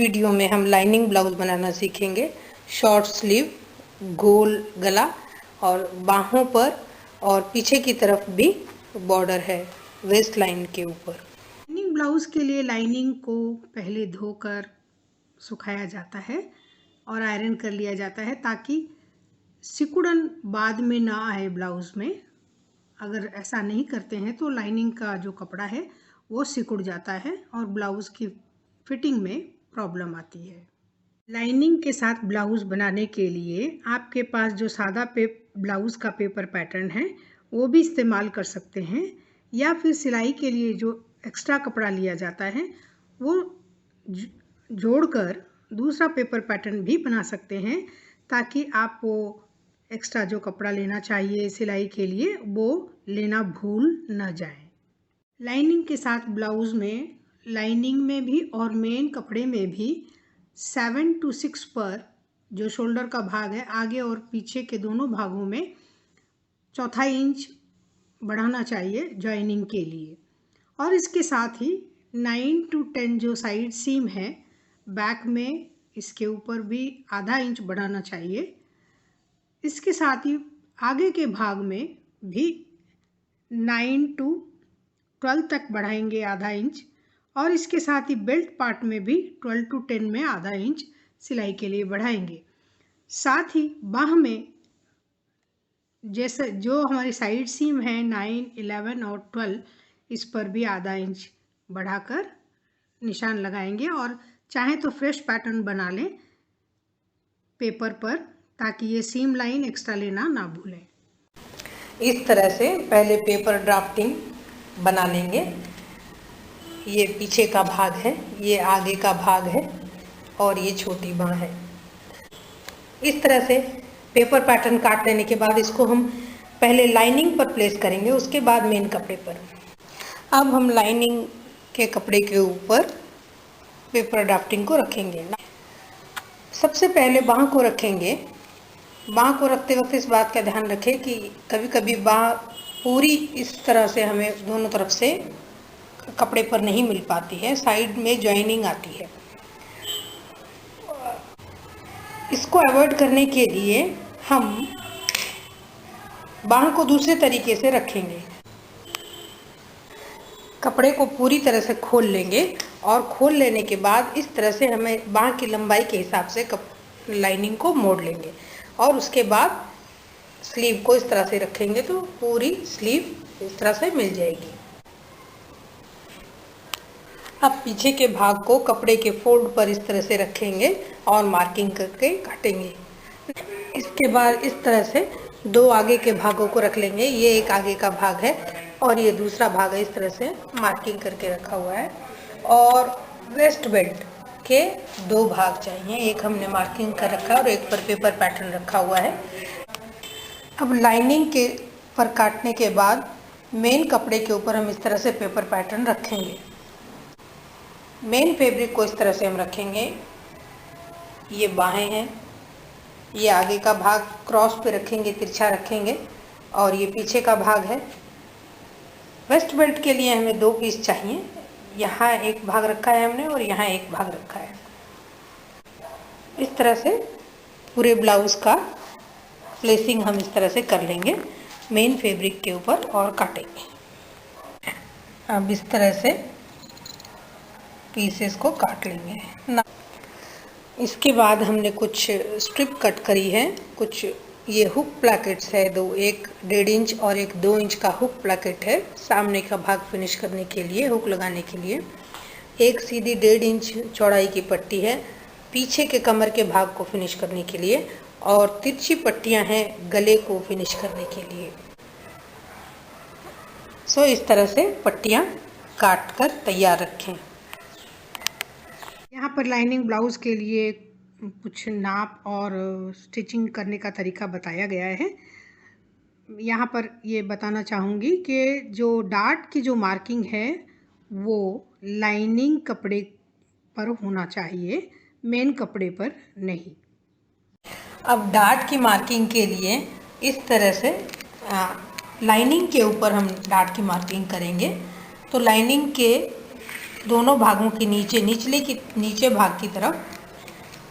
Video में हम lining blouse बनाना सीखेंगे। शॉर्ट स्लीव, गोल गला और बाहों पर और पीछे की तरफ भी बॉर्डर है वेस्ट लाइन के ऊपर। लाइनिंग ब्लाउज के लिए लाइनिंग को पहले धोकर सुखाया जाता है और आयरन कर लिया जाता है ताकि सिकुड़न बाद में ना आए ब्लाउज में। अगर ऐसा नहीं करते हैं तो लाइनिंग का जो कपड़ा है वो सिकुड़ जाता है और ब्लाउज की फिटिंग में प्रॉब्लम आती है। लाइनिंग के साथ ब्लाउज बनाने के लिए आपके पास जो सादा ब्लाउज का पेपर पैटर्न है वो भी इस्तेमाल कर सकते हैं, या फिर सिलाई के लिए जो एक्स्ट्रा कपड़ा लिया जाता है वो जोड़कर दूसरा पेपर पैटर्न भी बना सकते हैं, ताकि आप वो एक्स्ट्रा जो कपड़ा लेना चाहिए सिलाई के लिए वो लेना भूल न जाए। लाइनिंग के साथ ब्लाउज में, लाइनिंग में भी और मेन कपड़े में भी 7 to 6 पर जो शोल्डर का भाग है आगे और पीछे के दोनों भागों में 1/4 इंच बढ़ाना चाहिए जॉइनिंग के लिए। और इसके साथ ही 9 to 10 जो साइड सीम है बैक में, इसके ऊपर भी आधा इंच बढ़ाना चाहिए। इसके साथ ही आगे के भाग में भी 9 to 12 तक बढ़ाएंगे आधा इंच, और इसके साथ ही बेल्ट पार्ट में भी 12 to 10 में आधा इंच सिलाई के लिए बढ़ाएंगे। साथ ही बाह में जैसे जो हमारी साइड सीम है 9, 11 और 12, इस पर भी आधा इंच बढ़ाकर निशान लगाएंगे, और चाहे तो फ्रेश पैटर्न बना लें पेपर पर, ताकि ये सीम लाइन एक्स्ट्रा लेना ना भूलें। इस तरह से पहले पेपर ड्राफ्टिंग बना लेंगे। ये पीछे का भाग है, ये आगे का भाग है और ये छोटी बाँह है। इस तरह से पेपर पैटर्न काट लेने के बाद इसको हम पहले लाइनिंग पर प्लेस करेंगे, उसके बाद मेन कपड़े पर। अब हम लाइनिंग के कपड़े के ऊपर पेपर ड्राफ्टिंग को रखेंगे। सबसे पहले बाँह को रखेंगे। बाँह को रखते वक्त इस बात का ध्यान रखें कि कभी कभी बाँह पूरी इस तरह से हमें दोनों तरफ से कपड़े पर नहीं मिल पाती है, साइड में जॉइनिंग आती है। इसको अवॉइड करने के लिए हम बाँह को दूसरे तरीके से रखेंगे। कपड़े को पूरी तरह से खोल लेंगे और खोल लेने के बाद इस तरह से हमें बाँह की लंबाई के हिसाब से लाइनिंग को मोड़ लेंगे, और उसके बाद स्लीव को इस तरह से रखेंगे तो पूरी स्लीव इस तरह से मिल जाएगी। अब पीछे के भाग को कपड़े के फोल्ड पर इस तरह से रखेंगे और मार्किंग करके काटेंगे। इसके बाद इस तरह से दो आगे के भागों को रख लेंगे। ये एक आगे का भाग है और ये दूसरा भाग है, इस तरह से मार्किंग करके रखा हुआ है। और वेस्ट बेल्ट के दो भाग चाहिए, एक हमने मार्किंग कर रखा है और एक पर पेपर पैटर्न रखा हुआ है। अब लाइनिंग के पर काटने के बाद मेन कपड़े के ऊपर हम इस तरह से पेपर पैटर्न रखेंगे। मेन फैब्रिक को इस तरह से हम रखेंगे। ये बाहें हैं, ये आगे का भाग क्रॉस पे रखेंगे, तिरछा रखेंगे, और ये पीछे का भाग है। वेस्ट बेल्ट के लिए हमें 2 पीस चाहिए। यहाँ एक भाग रखा है हमने और यहाँ एक भाग रखा है। इस तरह से पूरे ब्लाउज का प्लेसिंग हम इस तरह से कर लेंगे मेन फैब्रिक के ऊपर और काटेंगे। अब इस तरह से पीसेस को काट लेंगे। इसके बाद हमने कुछ स्ट्रिप कट करी है, कुछ ये हुक प्लैकेट्स है दो, एक 1.5 इंच और एक 2 इंच का हुक प्लैकेट है सामने का भाग फिनिश करने के लिए, हुक लगाने के लिए। एक सीधी 1.5 इंच चौड़ाई की पट्टी है पीछे के कमर के भाग को फिनिश करने के लिए, और तिरछी पट्टियां हैं गले को फिनिश करने के लिए। सो इस तरह से पट्टियां काट कर तैयार रखें। यहाँ पर लाइनिंग ब्लाउज के लिए कुछ नाप और स्टिचिंग करने का तरीका बताया गया है। यहाँ पर ये बताना चाहूँगी कि जो डार्ट की जो मार्किंग है वो लाइनिंग कपड़े पर होना चाहिए, मेन कपड़े पर नहीं। अब डार्ट की मार्किंग के लिए इस तरह से लाइनिंग के ऊपर हम डार्ट की मार्किंग करेंगे। तो लाइनिंग के दोनों भागों के नीचे भाग की तरफ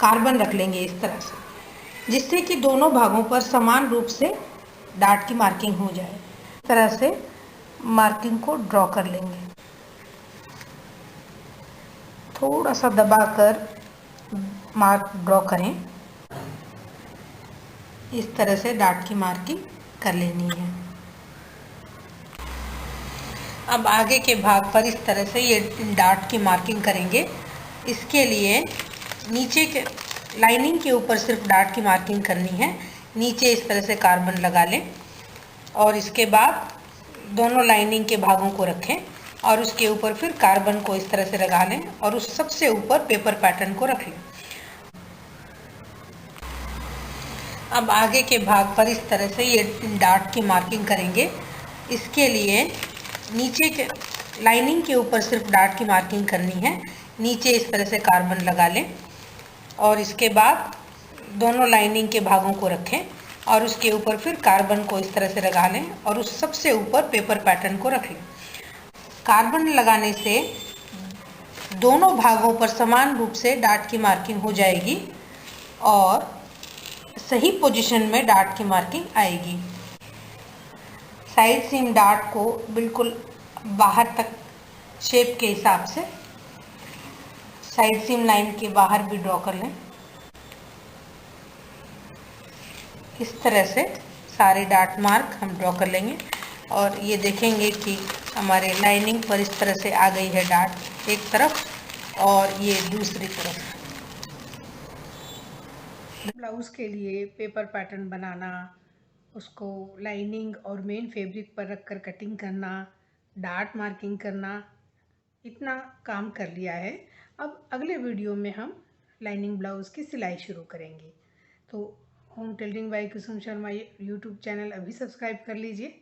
कार्बन रख लेंगे इस तरह से, जिससे कि दोनों भागों पर समान रूप से डार्ट की मार्किंग हो जाए। इस तरह से मार्किंग को ड्रॉ कर लेंगे। थोड़ा सा दबाकर मार्क ड्रॉ करें। इस तरह से डार्ट की मार्किंग कर लेनी है। अब आगे के भाग पर इस तरह से ये डार्ट की मार्किंग करेंगे। इसके लिए नीचे के लाइनिंग के ऊपर सिर्फ डार्ट की मार्किंग करनी है। नीचे इस तरह से कार्बन लगा लें और इसके बाद दोनों लाइनिंग के भागों को रखें और उसके ऊपर फिर कार्बन को इस तरह से लगा लें और उस सबसे ऊपर पेपर पैटर्न को रख लें। अब आगे के भाग पर इस तरह से ये डार्ट की मार्किंग करेंगे। इसके लिए नीचे के लाइनिंग के ऊपर सिर्फ डार्ट की मार्किंग करनी है। नीचे इस तरह से कार्बन लगा लें और इसके बाद दोनों लाइनिंग के भागों को रखें और उसके ऊपर फिर कार्बन को इस तरह से लगा लें और उस सबसे ऊपर पेपर पैटर्न को रख लें। कार्बन लगाने से दोनों भागों पर समान रूप से डार्ट की मार्किंग हो जाएगी और सही पोजीशन में डार्ट की मार्किंग आएगी। साइड सीम डार्ट को बिल्कुल बाहर तक शेप के हिसाब से साइड सीम लाइन के बाहर भी ड्रॉ कर लें। इस तरह से सारे डार्ट मार्क हम ड्रॉ कर लेंगे और ये देखेंगे कि हमारे लाइनिंग पर इस तरह से आ गई है डार्ट एक तरफ और ये दूसरी तरफ। ब्लाउज़ के लिए पेपर पैटर्न बनाना, उसको लाइनिंग और मेन फैब्रिक पर रखकर कटिंग करना, डार्ट मार्किंग करना, इतना काम कर लिया है। अब अगले वीडियो में हम लाइनिंग ब्लाउज़ की सिलाई शुरू करेंगे। तो होम टेलरिंग बाय कुसुम शर्मा यूट्यूब चैनल अभी सब्सक्राइब कर लीजिए।